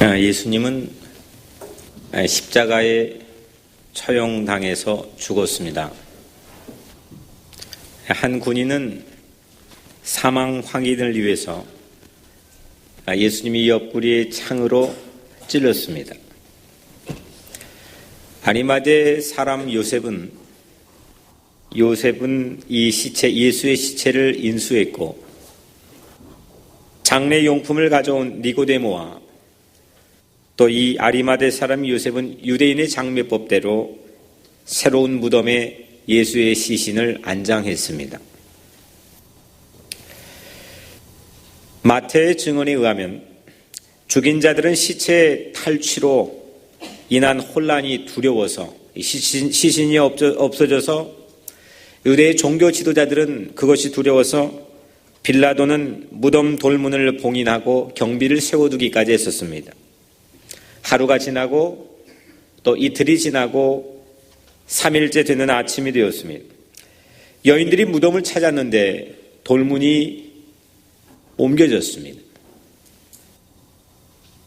예수님은 십자가에 처형당해서 죽었습니다. 한 군인은 사망 확인을 위해서 예수님이 옆구리에 창으로 찔렀습니다. 아리마대 사람 요셉은 이 예수의 시체를 인수했고, 장례 용품을 가져온 니고데모와 또 이 아리마대 사람 요셉은 유대인의 장례법대로 새로운 무덤에 예수의 시신을 안장했습니다. 마태의 증언에 의하면 죽인 자들은 시체 탈취로 인한 혼란이 두려워서 시신이 없어져서 유대의 종교 지도자들은 그것이 두려워서 빌라도는 무덤 돌문을 봉인하고 경비를 세워두기까지 했었습니다. 하루가 지나고 또 이틀이 지나고 3일째 되는 아침이 되었습니다. 여인들이 무덤을 찾았는데 돌문이 옮겨졌습니다.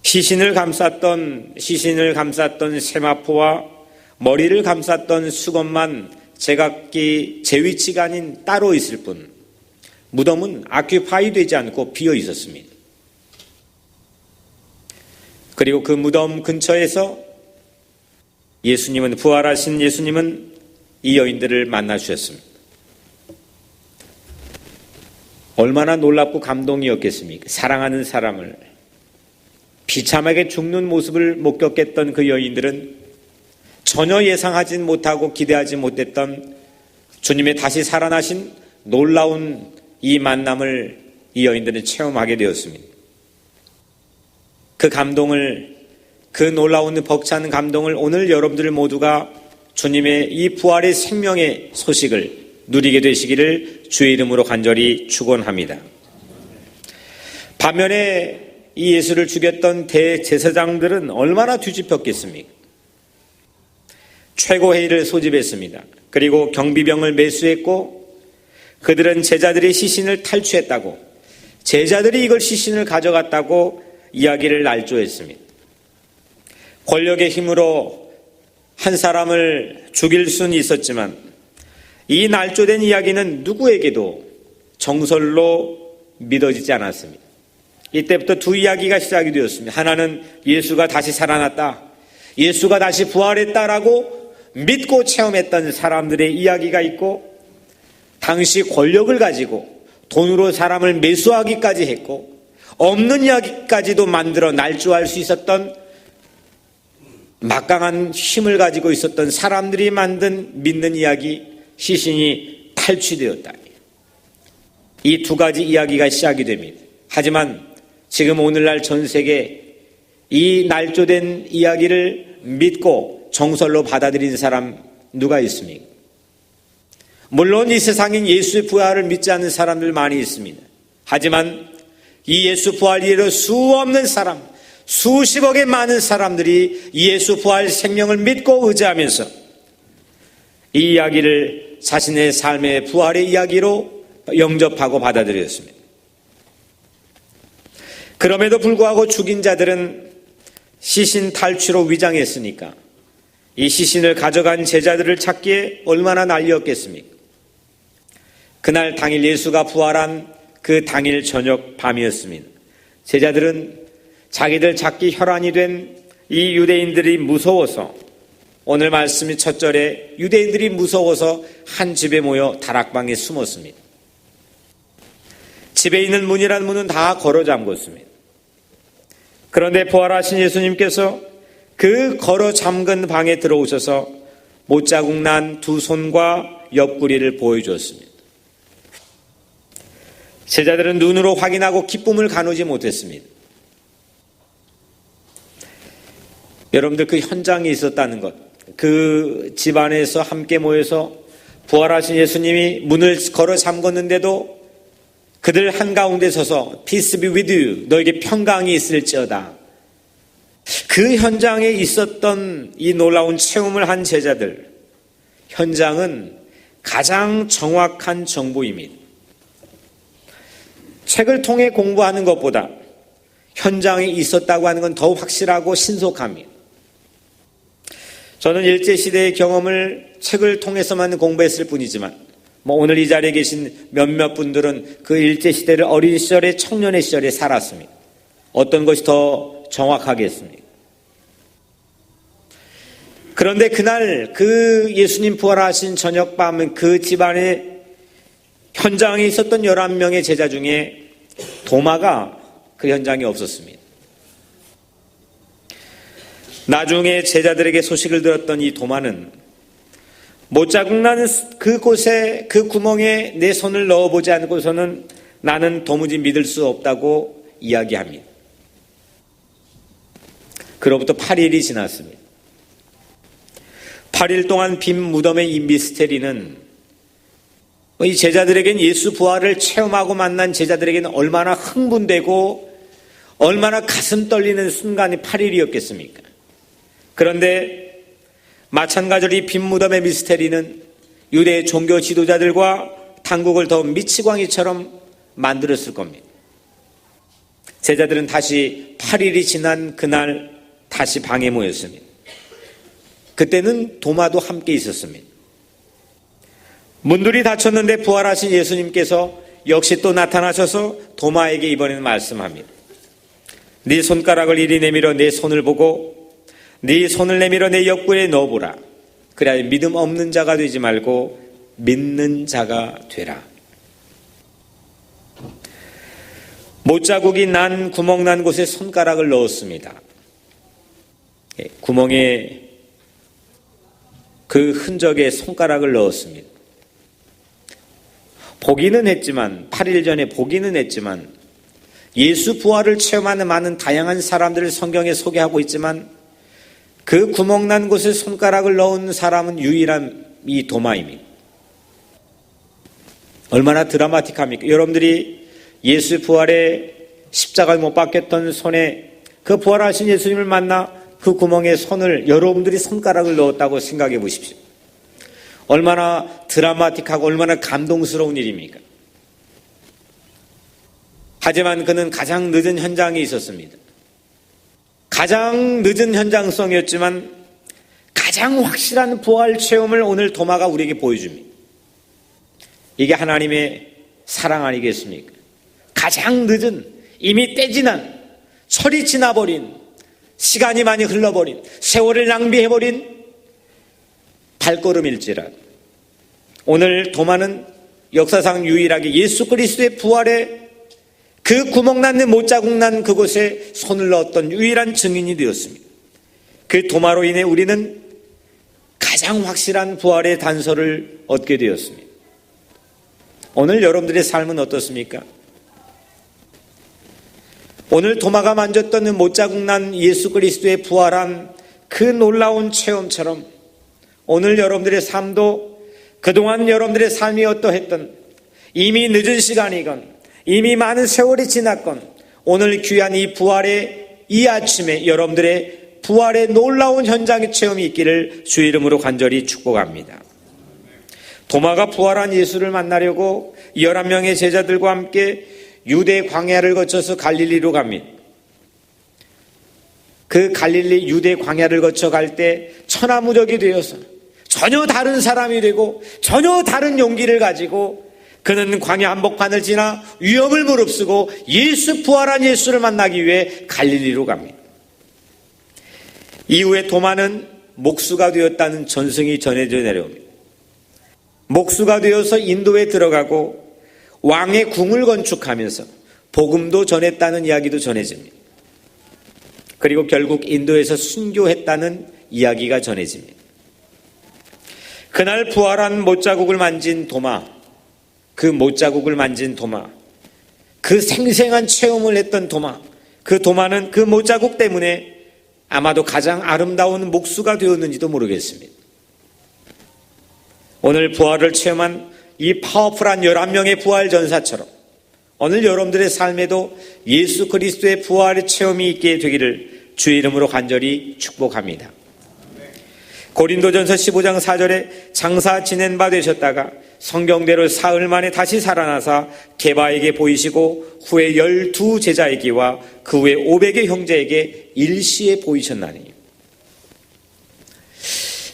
시신을 감쌌던 세마포와 머리를 감쌌던 수건만 제각기 제 위치가 아닌 따로 있을 뿐 무덤은 아큐파이 되지 않고 비어 있었습니다. 그리고 그 무덤 근처에서 부활하신 예수님은 이 여인들을 만나 주셨습니다. 얼마나 놀랍고 감동이었겠습니까? 사랑하는 사람을 비참하게 죽는 모습을 목격했던 그 여인들은 전혀 예상하지 못하고 기대하지 못했던 주님의 다시 살아나신 놀라운 이 만남을 이 여인들은 체험하게 되었습니다. 그 놀라운 벅찬 감동을 오늘 여러분들 모두가 주님의 이 부활의 생명의 소식을 누리게 되시기를 주의 이름으로 간절히 축원합니다. 반면에 이 예수를 죽였던 대제사장들은 얼마나 뒤집혔겠습니까? 최고회의를 소집했습니다. 그리고 경비병을 매수했고 그들은 제자들이 시신을 탈취했다고, 제자들이 이걸 시신을 가져갔다고 이야기를 날조했습니다. 권력의 힘으로 한 사람을 죽일 수는 있었지만 이 날조된 이야기는 누구에게도 정설로 믿어지지 않았습니다. 이때부터 두 이야기가 시작이 되었습니다. 하나는 예수가 다시 살아났다, 예수가 다시 부활했다라고 믿고 체험했던 사람들의 이야기가 있고, 당시 권력을 가지고 돈으로 사람을 매수하기까지 했고 없는 이야기까지도 만들어 날조할 수 있었던 막강한 힘을 가지고 있었던 사람들이 만든 믿는 이야기, 시신이 탈취되었다. 이 두 가지 이야기가 시작이 됩니다. 하지만 지금 오늘날 전 세계 이 날조된 이야기를 믿고 정설로 받아들인 사람 누가 있습니까? 물론 이 세상엔 예수의 부활을 믿지 않는 사람들 많이 있습니다. 하지만 이 예수 부활 이래로 수없는 사람, 수십억의 많은 사람들이 예수 부활 생명을 믿고 의지하면서 이 이야기를 자신의 삶의 부활의 이야기로 영접하고 받아들였습니다. 그럼에도 불구하고 죽인 자들은 시신 탈취로 위장했으니까 이 시신을 가져간 제자들을 찾기에 얼마나 난리였겠습니까? 그날 당일 예수가 부활한 그 당일 저녁 밤이었습니다. 제자들은 자기들 찾기 혈안이 된 이 유대인들이 무서워서, 오늘 말씀이 첫 절에 유대인들이 무서워서 한 집에 모여 다락방에 숨었습니다. 집에 있는 문이란 문은 다 걸어 잠궜습니다. 그런데 부활하신 예수님께서 그 걸어 잠근 방에 들어오셔서 못자국 난 두 손과 옆구리를 보여주었습니다. 제자들은 눈으로 확인하고 기쁨을 가누지 못했습니다. 여러분들, 그 현장에 있었다는 것, 그 집안에서 함께 모여서 부활하신 예수님이 문을 걸어 잠궜는데도 그들 한가운데 서서 Peace be with you, 너에게 평강이 있을지어다, 그 현장에 있었던 이 놀라운 체험을 한 제자들, 현장은 가장 정확한 정보입니다. 책을 통해 공부하는 것보다 현장에 있었다고 하는 건 더욱 확실하고 신속합니다. 저는 일제시대의 경험을 책을 통해서만 공부했을 뿐이지만 오늘 이 자리에 계신 몇몇 분들은 그 일제시대를 어린 시절에 청년의 시절에 살았습니다. 어떤 것이 더 정확하겠습니까? 그런데 그날 그 예수님 부활하신 저녁밤 그 집안의 현장에 있었던 11명의 제자 중에 도마가 그 현장에 없었습니다. 나중에 제자들에게 소식을 들었던 이 도마는 못자국 나는 그곳에 그 구멍에 내 손을 넣어보지 않고서는 나는 도무지 믿을 수 없다고 이야기합니다. 그로부터 8일이 지났습니다. 8일 동안 빈 무덤의 이 미스테리는 이 제자들에겐 예수 부활을 체험하고 만난 제자들에게는 얼마나 흥분되고 얼마나 가슴 떨리는 순간이 8일이었겠습니까? 그런데 마찬가지로 이 빈 무덤의 미스테리는 유대 종교 지도자들과 당국을 더 미치광이처럼 만들었을 겁니다. 제자들은 다시 8일이 지난 그날 다시 방에 모였습니다. 그때는 도마도 함께 있었습니다. 문들이 닫혔는데 부활하신 예수님께서 역시 또 나타나셔서 도마에게 이번에는 말씀합니다. 네 손가락을 이리 내밀어 내 손을 보고 네 손을 내밀어 내 옆구리에 넣어보라. 그래야 믿음 없는 자가 되지 말고 믿는 자가 되라. 못자국이 난 구멍 난 곳에 손가락을 넣었습니다. 구멍에 그 흔적에 손가락을 넣었습니다. 보기는 했지만 8일 전에 보기는 했지만 예수 부활을 체험하는 많은 다양한 사람들을 성경에 소개하고 있지만 그 구멍 난 곳에 손가락을 넣은 사람은 유일한 이 도마입니다. 얼마나 드라마틱합니까? 여러분들이 예수 부활의 십자가를 못 박혔던 손에 그 부활하신 예수님을 만나 그 구멍에 손을 여러분들이 손가락을 넣었다고 생각해 보십시오. 얼마나 드라마틱하고 얼마나 감동스러운 일입니까? 하지만 그는 가장 늦은 현장에 있었습니다. 가장 늦은 현장성이었지만 가장 확실한 부활 체험을 오늘 도마가 우리에게 보여줍니다. 이게 하나님의 사랑 아니겠습니까? 가장 늦은, 이미 때 지난, 철이 지나버린, 시간이 많이 흘러버린, 세월을 낭비해버린 발걸음일지라도 오늘 도마는 역사상 유일하게 예수 그리스도의 부활에 그 구멍 났는 못자국 난 그곳에 손을 넣었던 유일한 증인이 되었습니다. 그 도마로 인해 우리는 가장 확실한 부활의 단서를 얻게 되었습니다. 오늘 여러분들의 삶은 어떻습니까? 오늘 도마가 만졌던 못자국 난 예수 그리스도의 부활한 그 놀라운 체험처럼 오늘 여러분들의 삶도 그동안 여러분들의 삶이 어떠했던 이미 늦은 시간이건 이미 많은 세월이 지났건 오늘 귀한 이 부활의 이 아침에 여러분들의 부활의 놀라운 현장의 체험이 있기를 주의 이름으로 간절히 축복합니다. 도마가 부활한 예수를 만나려고 11명의 제자들과 함께 유대 광야를 거쳐서 갈릴리로 갑니다. 그 갈릴리 유대 광야를 거쳐 갈 때 천하무적이 되어서 전혀 다른 사람이 되고 전혀 다른 용기를 가지고 그는 광야 한복판을 지나 위험을 무릅쓰고 예수 부활한 예수를 만나기 위해 갈릴리로 갑니다. 이후에 도마는 목수가 되었다는 전승이 전해져 내려옵니다. 목수가 되어서 인도에 들어가고 왕의 궁을 건축하면서 복음도 전했다는 이야기도 전해집니다. 그리고 결국 인도에서 순교했다는 이야기가 전해집니다. 그날 부활한 못자국을 만진 도마, 그 못자국을 만진 도마, 그 생생한 체험을 했던 도마, 그 도마는 그 못자국 때문에 아마도 가장 아름다운 목수가 되었는지도 모르겠습니다. 오늘 부활을 체험한 이 파워풀한 11명의 부활 전사처럼 오늘 여러분들의 삶에도 예수 그리스도의 부활의 체험이 있게 되기를 주의 이름으로 간절히 축복합니다. 고린도전서 15장 4절에 장사 지낸 바 되셨다가 성경대로 사흘 만에 다시 살아나사 게바에게 보이시고 후에 12 제자에게와 그 후에 500의 형제에게 일시에 보이셨나니.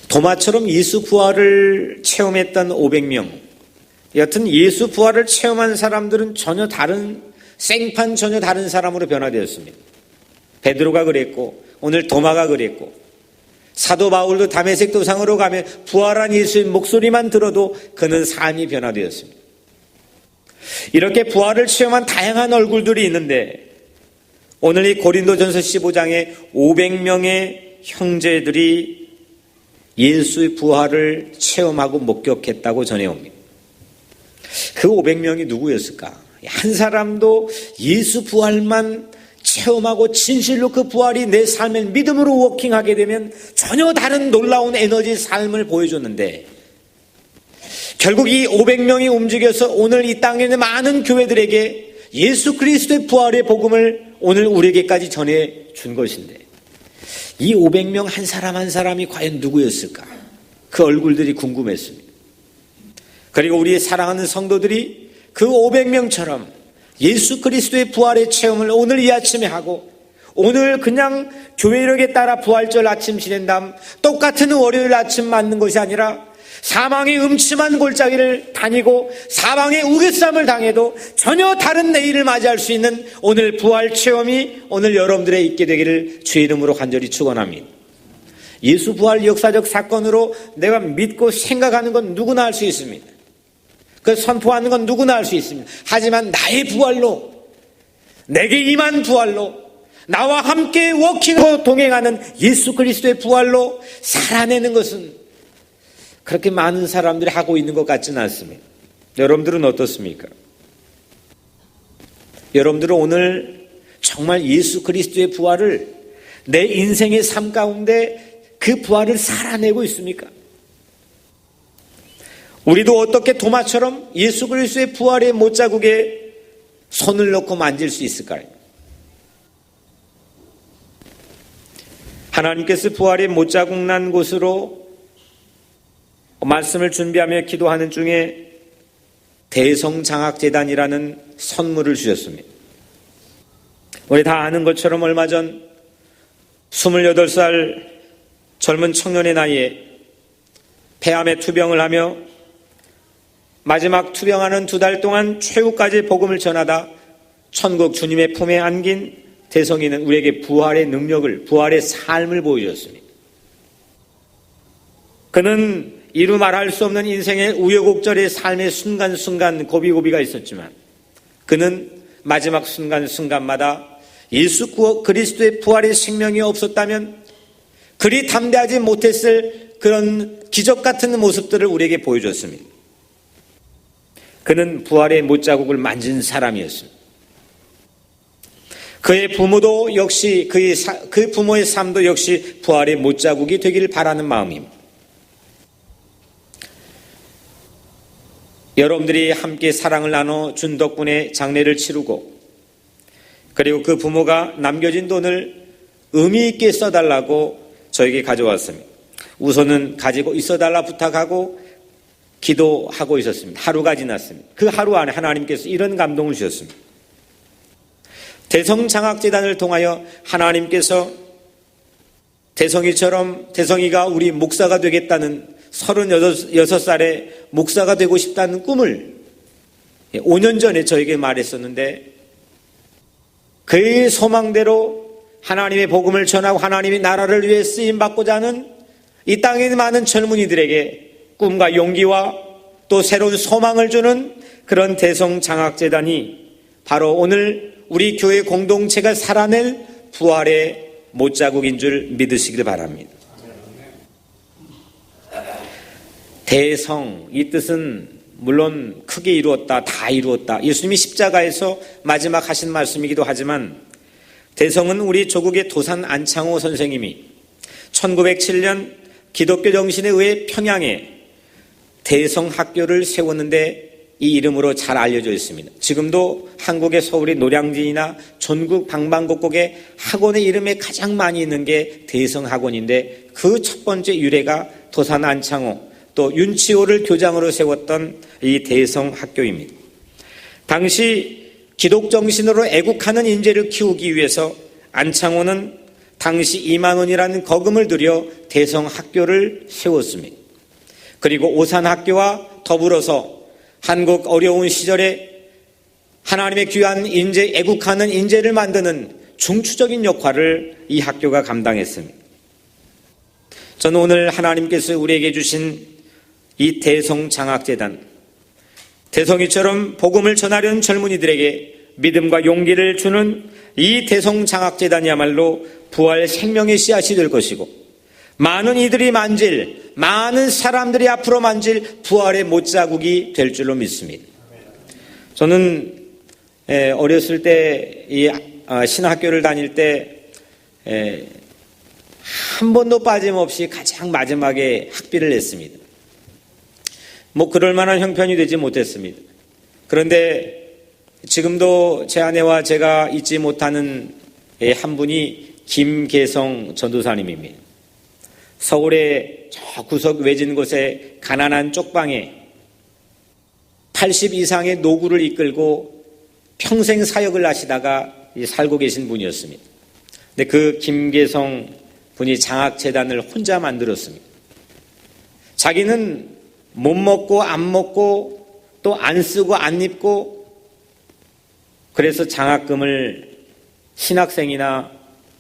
도마처럼 예수 부활을 체험했던 500명, 여튼 예수 부활을 체험한 사람들은 전혀 다른, 생판 전혀 다른 사람으로 변화되었습니다. 베드로가 그랬고 오늘 도마가 그랬고 사도 바울도 다메섹 도상으로 가며 부활한 예수의 목소리만 들어도 그는 삶이 변화되었습니다. 이렇게 부활을 체험한 다양한 얼굴들이 있는데 오늘 이 고린도전서 15장에 500명의 형제들이 예수의 부활을 체험하고 목격했다고 전해옵니다. 그 500명이 누구였을까? 한 사람도 예수 부활만 체험하고 진실로 그 부활이 내 삶의 믿음으로 워킹하게 되면 전혀 다른 놀라운 에너지 삶을 보여줬는데, 결국 이 500명이 움직여서 오늘 이 땅에 있는 많은 교회들에게 예수 그리스도의 부활의 복음을 오늘 우리에게까지 전해준 것인데, 이 500명 한 사람 한 사람이 과연 누구였을까? 그 얼굴들이 궁금했습니다. 그리고 우리의 사랑하는 성도들이 그 500명처럼 예수 그리스도의 부활의 체험을 오늘 이 아침에 하고, 오늘 그냥 교회력에 따라 부활절 아침 지낸 다음 똑같은 월요일 아침 맞는 것이 아니라 사망의 음침한 골짜기를 다니고 사망의 우겨쌈을 당해도 전혀 다른 내일을 맞이할 수 있는 오늘 부활 체험이 오늘 여러분들에 있게 되기를 주의 이름으로 간절히 축원합니다. 예수 부활 역사적 사건으로 내가 믿고 생각하는 건 누구나 할 수 있습니다. 그 선포하는 건 누구나 할 수 있습니다. 하지만 나의 부활로, 내게 임한 부활로, 나와 함께 워킹하고 동행하는 예수 그리스도의 부활로 살아내는 것은 그렇게 많은 사람들이 하고 있는 것 같지는 않습니다. 여러분들은 어떻습니까? 여러분들은 오늘 정말 예수 그리스도의 부활을 내 인생의 삶 가운데 그 부활을 살아내고 있습니까? 우리도 어떻게 도마처럼 예수 그리스도의 부활의 못자국에 손을 넣고 만질 수 있을까요? 하나님께서 부활의 못자국 난 곳으로 말씀을 준비하며 기도하는 중에 대성장학재단이라는 선물을 주셨습니다. 우리 다 아는 것처럼 얼마 전 28살 젊은 청년의 나이에 폐암의 투병을 하며 마지막 투병하는 2달 동안 최후까지 복음을 전하다 천국 주님의 품에 안긴 대성이는 우리에게 부활의 능력을, 부활의 삶을 보여줬습니다. 그는 이루 말할 수 없는 인생의 우여곡절의 삶의 순간순간 고비고비가 있었지만 그는 마지막 순간순간마다 예수 그리스도의 부활의 생명이 없었다면 그리 담대하지 못했을 그런 기적 같은 모습들을 우리에게 보여줬습니다. 그는 부활의 못자국을 만진 사람이었습니다. 그의 부모도 역시 그 부모의 삶도 역시 부활의 못자국이 되기를 바라는 마음입니다. 여러분들이 함께 사랑을 나눠준 덕분에 장례를 치르고 그리고 그 부모가 남겨진 돈을 의미 있게 써달라고 저에게 가져왔습니다. 우선은 가지고 있어달라 부탁하고 기도하고 있었습니다. 하루가 지났습니다. 그 하루 안에 하나님께서 이런 감동을 주셨습니다. 대성장학재단을 통하여 하나님께서 대성이가 우리 목사가 되겠다는 36살에 목사가 되고 싶다는 꿈을 5년 전에 저에게 말했었는데 그의 소망대로 하나님의 복음을 전하고 하나님의 나라를 위해 쓰임받고자 하는 이 땅에 있는 많은 젊은이들에게 꿈과 용기와 또 새로운 소망을 주는 그런 대성장학재단이 바로 오늘 우리 교회 공동체가 살아낼 부활의 못자국인 줄 믿으시길 바랍니다. 대성, 이 뜻은 물론 크게 이루었다, 다 이루었다. 예수님이 십자가에서 마지막 하신 말씀이기도 하지만 대성은 우리 조국의 도산 안창호 선생님이 1907년 기독교 정신에 의해 평양에 대성학교를 세웠는데 이 이름으로 잘 알려져 있습니다. 지금도 한국의 서울의 노량진이나 전국 방방곡곡에 학원의 이름에 가장 많이 있는 게 대성학원인데 그 첫 번째 유래가 도산 안창호 또 윤치호를 교장으로 세웠던 이 대성학교입니다. 당시 기독정신으로 애국하는 인재를 키우기 위해서 안창호는 당시 2만 원이라는 거금을 들여 대성학교를 세웠습니다. 그리고 오산학교와 더불어서 한국 어려운 시절에 하나님의 귀한 인재, 애국하는 인재를 만드는 중추적인 역할을 이 학교가 감당했습니다. 저는 오늘 하나님께서 우리에게 주신 이 대성장학재단, 대성이처럼 복음을 전하려는 젊은이들에게 믿음과 용기를 주는 이 대성장학재단이야말로 부활 생명의 씨앗이 될 것이고, 많은 이들이 만질, 많은 사람들이 앞으로 만질 부활의 못자국이 될 줄로 믿습니다. 저는 어렸을 때 이 신학교를 다닐 때 한 번도 빠짐없이 가장 마지막에 학비를 냈습니다. 그럴 만한 형편이 되지 못했습니다. 그런데 지금도 제 아내와 제가 잊지 못하는 한 분이 김계성 전도사님입니다. 서울의 저 구석 외진 곳에 가난한 쪽방에 80 이상의 노구를 이끌고 평생 사역을 하시다가 살고 계신 분이었습니다. 근데 그 김계성 분이 장학재단을 혼자 만들었습니다. 자기는 못 먹고 안 먹고 또 안 쓰고 안 입고, 그래서 장학금을 신학생이나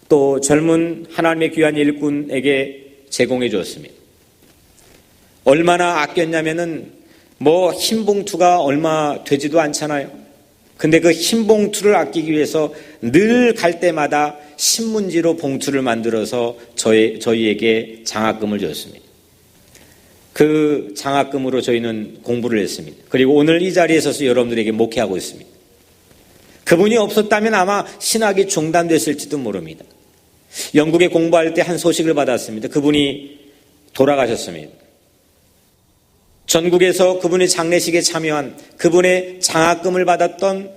또 젊은 하나님의 귀한 일꾼에게 제공해 주었습니다. 얼마나 아꼈냐면은 흰 봉투가 얼마 되지도 않잖아요. 근데 그 흰 봉투를 아끼기 위해서 늘 갈 때마다 신문지로 봉투를 만들어서 저희에게 장학금을 줬습니다. 그 장학금으로 저희는 공부를 했습니다. 그리고 오늘 이 자리에 서서 여러분들에게 목회하고 있습니다. 그분이 없었다면 아마 신학이 중단됐을지도 모릅니다. 영국에 공부할 때 한 소식을 받았습니다. 그분이 돌아가셨습니다. 전국에서 그분의 장례식에 참여한, 그분의 장학금을 받았던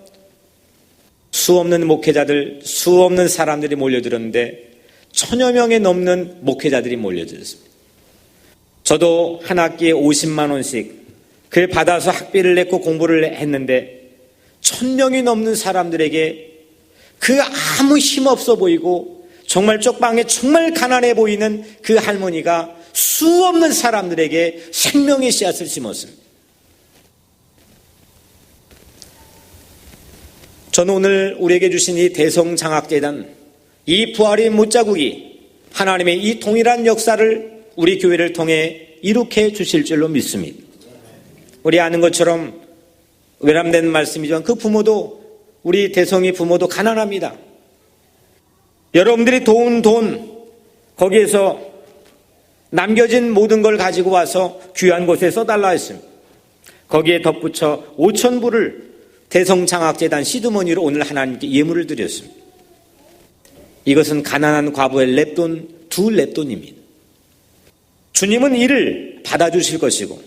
수없는 목회자들, 수없는 사람들이 몰려들었는데 1000여 명에 넘는 목회자들이 몰려들었습니다. 저도 한 학기에 50만 원씩 그걸 받아서 학비를 냈고 공부를 했는데 1000명이 넘는 사람들에게 그 아무 힘없어 보이고 정말 쪽방에 정말 가난해 보이는 그 할머니가 수없는 사람들에게 생명의 씨앗을 심었습니다. 저는 오늘 우리에게 주신 이 대성장학재단, 이 부활의 못자국이 하나님의 이 동일한 역사를 우리 교회를 통해 이룩해 주실 줄로 믿습니다. 우리 아는 것처럼 외람된 말씀이지만 그 부모도, 우리 대성이 부모도 가난합니다. 여러분들이 도운 돈, 거기에서 남겨진 모든 걸 가지고 와서 귀한 곳에 써달라 했습니다. 거기에 덧붙여 5,000불을 대성장학재단 시드머니로 오늘 하나님께 예물을 드렸습니다. 이것은 가난한 과부의 랩돈, 2랩돈입니다. 주님은 이를 받아주실 것이고,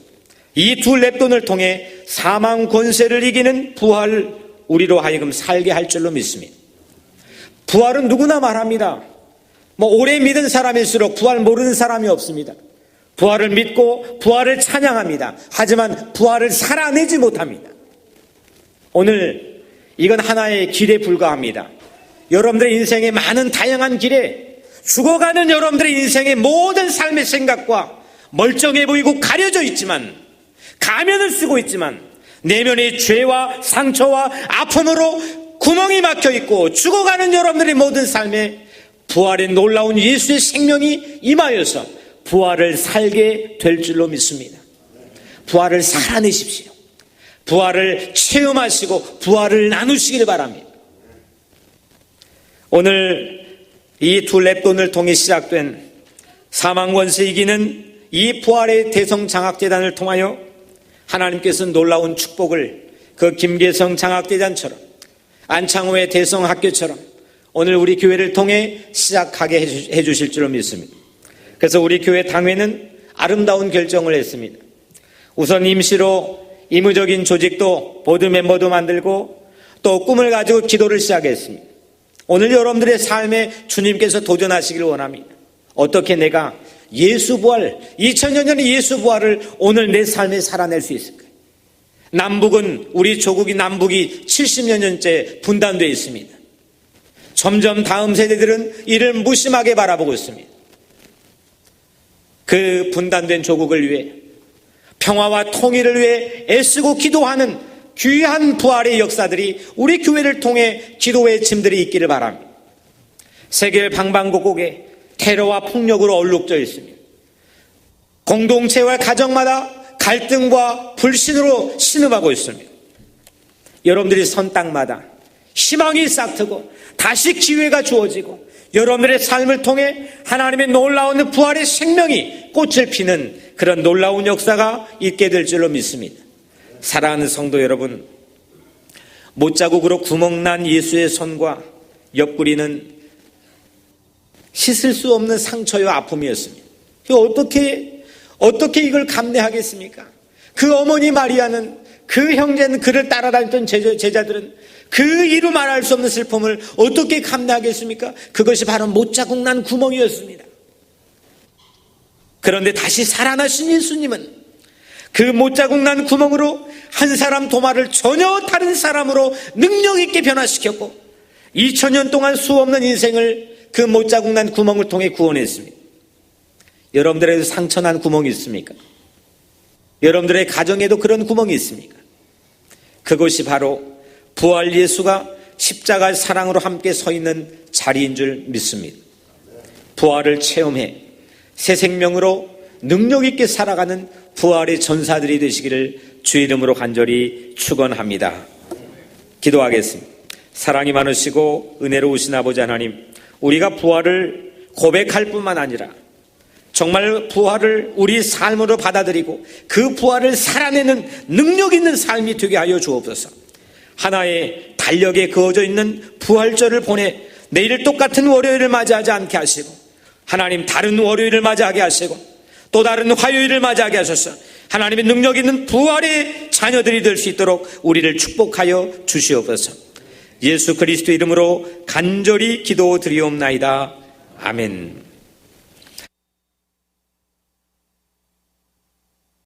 이 2랩돈을 통해 사망 권세를 이기는 부활, 우리로 하여금 살게 할 줄로 믿습니다. 부활은 누구나 말합니다. 오래 믿은 사람일수록 부활 모르는 사람이 없습니다. 부활을 믿고 부활을 찬양합니다. 하지만 부활을 살아내지 못합니다. 오늘 이건 하나의 길에 불과합니다. 여러분들의 인생의 많은 다양한 길에 죽어가는 여러분들의 인생의 모든 삶의 생각과 멀쩡해 보이고 가려져 있지만, 가면을 쓰고 있지만 내면의 죄와 상처와 아픔으로 구멍이 막혀 있고 죽어가는 여러분들의 모든 삶에 부활의 놀라운 예수의 생명이 임하여서 부활을 살게 될 줄로 믿습니다. 부활을 살아내십시오. 부활을 체험하시고 부활을 나누시길 바랍니다. 오늘 이 2랩돈을 통해 시작된 사망권세 이기는 이 부활의 대성장학재단을 통하여 하나님께서는 놀라운 축복을 그 김계성 장학재단처럼, 안창호의 대성학교처럼 오늘 우리 교회를 통해 시작하게 해주실 줄로 믿습니다. 그래서 우리 교회 당회는 아름다운 결정을 했습니다. 우선 임시로 의무적인 조직도 보드 멤버도 만들고 또 꿈을 가지고 기도를 시작했습니다. 오늘 여러분들의 삶에 주님께서 도전하시길 원합니다. 어떻게 내가 예수 부활, 2000년 전의 예수 부활을 오늘 내 삶에 살아낼 수 있을까요? 남북은, 우리 조국이 남북이 70여 년째 분단되어 있습니다. 점점 다음 세대들은 이를 무심하게 바라보고 있습니다. 그 분단된 조국을 위해, 평화와 통일을 위해 애쓰고 기도하는 귀한 부활의 역사들이 우리 교회를 통해 기도의 짐들이 있기를 바랍니다. 세계 방방곡곡에 테러와 폭력으로 얼룩져 있습니다. 공동체와 가정마다 갈등과 불신으로 신음하고 있습니다. 여러분들이 선 땅마다 희망이 싹트고 다시 기회가 주어지고 여러분들의 삶을 통해 하나님의 놀라운 부활의 생명이 꽃을 피는 그런 놀라운 역사가 있게 될 줄로 믿습니다. 사랑하는 성도 여러분, 못자국으로 구멍난 예수의 손과 옆구리는 씻을 수 없는 상처와 아픔이었습니다. 어떻게 이걸 감내하겠습니까? 그 어머니 마리아는, 그 형제는, 그를 따라다녔던 제자들은 그 이루 말할 수 없는 슬픔을 어떻게 감내하겠습니까? 그것이 바로 못자국 난 구멍이었습니다. 그런데 다시 살아나신 예수님은 그 못자국 난 구멍으로 한 사람 도마를 전혀 다른 사람으로 능력 있게 변화시켰고 2000년 동안 수없는 인생을 그 못자국 난 구멍을 통해 구원했습니다. 여러분들에도 상처난 구멍이 있습니까? 여러분들의 가정에도 그런 구멍이 있습니까? 그것이 바로 부활 예수가 십자가의 사랑으로 함께 서 있는 자리인 줄 믿습니다. 부활을 체험해 새 생명으로 능력 있게 살아가는 부활의 전사들이 되시기를 주의 이름으로 간절히 축원합니다. 기도하겠습니다. 사랑이 많으시고 은혜로우신 아버지 하나님, 우리가 부활을 고백할 뿐만 아니라 정말 부활을 우리 삶으로 받아들이고 그 부활을 살아내는 능력 있는 삶이 되게 하여 주옵소서. 하나의 달력에 그어져 있는 부활절을 보내 내일 똑같은 월요일을 맞이하지 않게 하시고, 하나님 다른 월요일을 맞이하게 하시고, 또 다른 화요일을 맞이하게 하셔서 하나님의 능력 있는 부활의 자녀들이 될 수 있도록 우리를 축복하여 주시옵소서. 예수 그리스도 이름으로 간절히 기도드리옵나이다. 아멘.